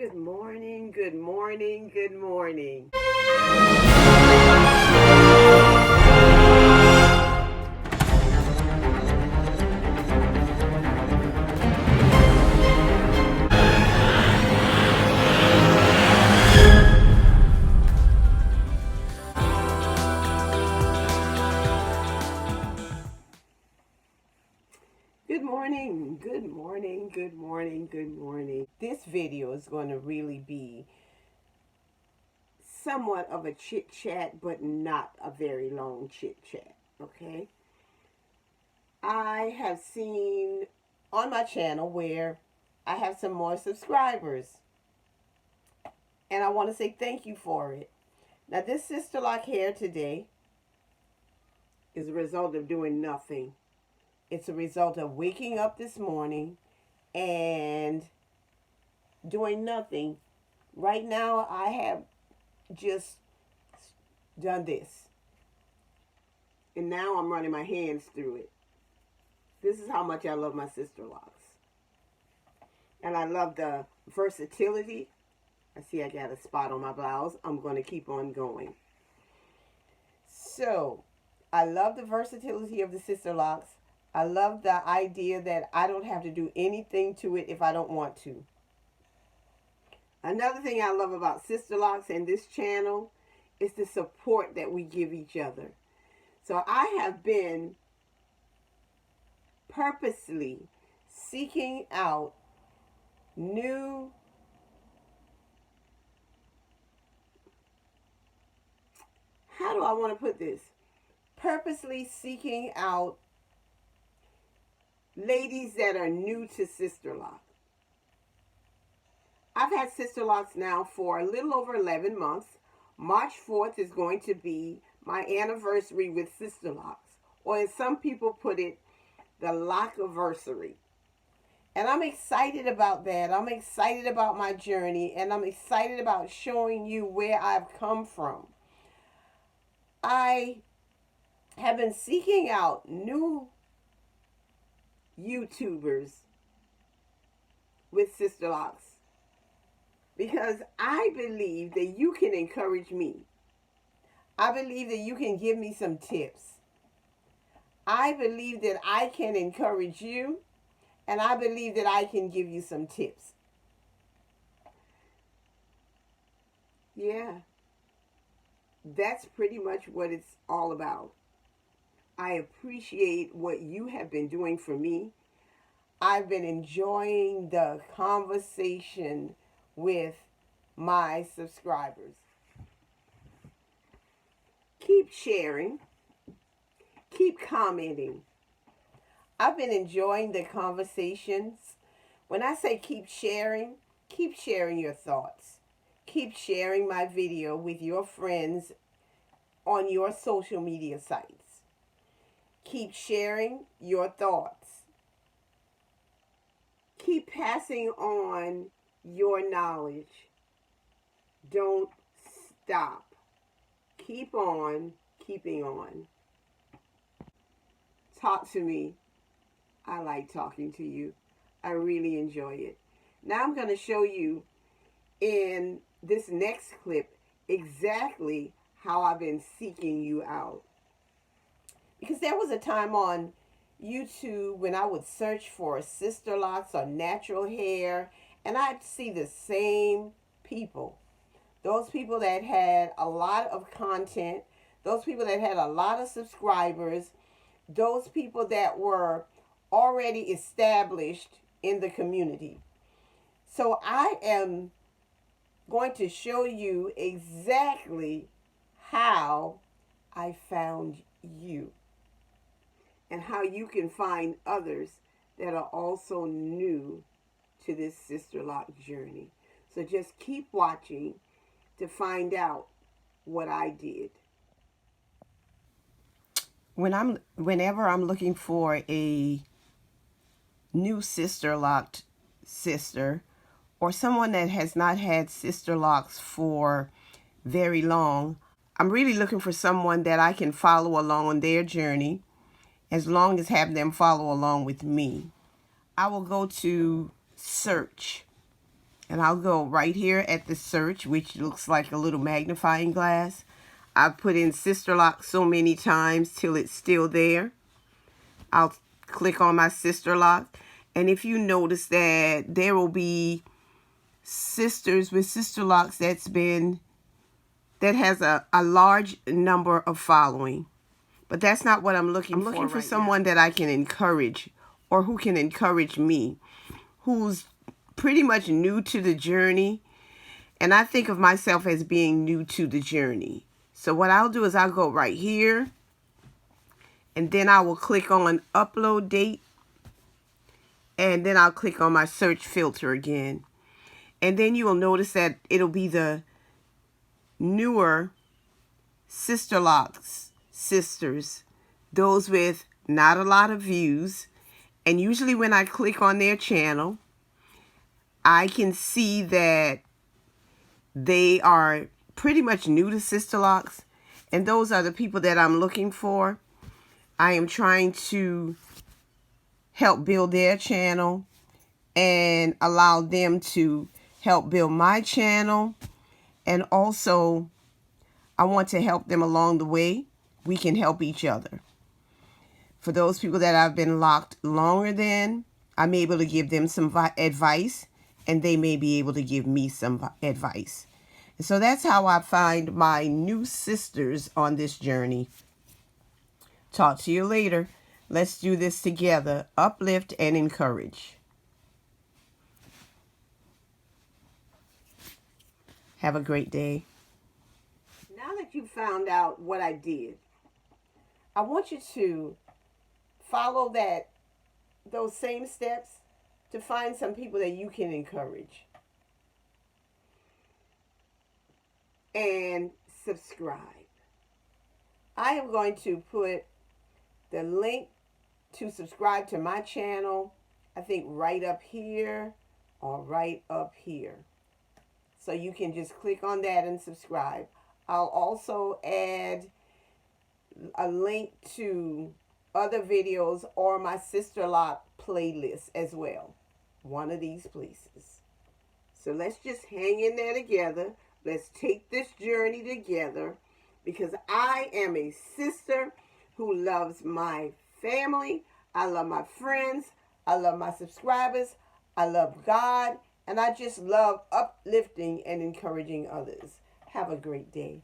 Good morning, good morning, good morning. Good morning, good morning, good morning, good morning. This video is going to really be somewhat of a chit chat, but not a very long chit chat, okay? I have seen on my channel where I have some more subscribers, and I want to say thank you for it. Now, this Sisterlock hair today is a result of doing nothing. It's a result of waking up this morning and doing nothing. Right now, I have just done this. And now I'm running my hands through it. This is how much I love my Sisterlocks. And I love the versatility. I see I got a spot on my blouse. I'm going to keep on going. So, I love the versatility of the Sisterlocks. I love the idea that I don't have to do anything to it if I don't want to. Another thing I love about Sisterlocks and this channel is the support that we give each other. So I have been purposely seeking out new how do I want to put this? Purposely seeking out ladies that are new to Sisterlock. I've had Sisterlocks now for a little over 11 months. March 4th is going to be my anniversary with Sisterlocks, or as some people put it, the lock-iversary. And I'm excited about that. I'm excited about my journey, and I'm excited about showing you where I've come from. I have been seeking out new YouTubers with Sisterlocks because I believe that you can encourage me. I believe that you can give me some tips. I believe that I can encourage you, and I believe that I can give you some tips. Yeah, that's pretty much what it's all about. I appreciate what you have been doing for me. I've been enjoying the conversation with my subscribers. Keep sharing. Keep commenting. I've been enjoying the conversations. When I say keep sharing your thoughts. Keep sharing my video with your friends on your social media sites. Keep sharing your thoughts. Keep passing on your knowledge. Don't stop. Keep on keeping on. Talk to me. I like talking to you. I really enjoy it. Now I'm going to show you in this next clip exactly how I've been seeking you out. Because there was a time on YouTube when I would search for Sisterlocks or natural hair, and I'd see the same people. Those people that had a lot of content, those people that had a lot of subscribers, those people that were already established in the community. So I am going to show you exactly how I found you and how you can find others that are also new to this Sisterlock journey. So just keep watching to find out what I did. Whenever I'm looking for a new Sisterlocked sister, or someone that has not had Sisterlocks for very long, I'm really looking for someone that I can follow along on their journey, as long as have them follow along with me. I will go to search, And I'll go right here at the search, which looks like a little magnifying glass. I've put in Sisterlock so many times till it's still there. I'll click on my Sisterlock. And if you notice that there will be sisters with Sisterlocks that has a large number of following. But that's not what I'm looking for. I'm looking for someone that I can encourage, or who can encourage me, who's pretty much new to the journey. And I think of myself as being new to the journey. So what I'll do is I'll go right here, and then I will click on upload date, and then I'll click on my search filter again. And then you will notice that it'll be the newer Sisterlocks sisters, those with not a lot of views. And usually when I click on their channel, I can see that they are pretty much new to Sisterlocks, and those are the people that I'm looking for. I am trying to help build their channel and allow them to help build my channel. And also, I want to help them along the way. We can help each other. For those people that I've been locked longer than, I'm able to give them some advice, and they may be able to give me some advice. And so that's how I find my new sisters on this journey. Talk to you later. Let's do this together. Uplift and encourage. Have a great day. Now that you found out what I did, I want you to follow those same steps to find some people that you can encourage. And subscribe. I am going to put the link to subscribe to my channel, I think right up here or right up here. So you can just click on that and subscribe. I'll also add a link to other videos or my Sisterlock playlist as well. One of these places. So let's just hang in there together. Let's take this journey together, because I am a sister who loves my family. I love my friends. I love my subscribers. I love God. And I just love uplifting and encouraging others. Have a great day.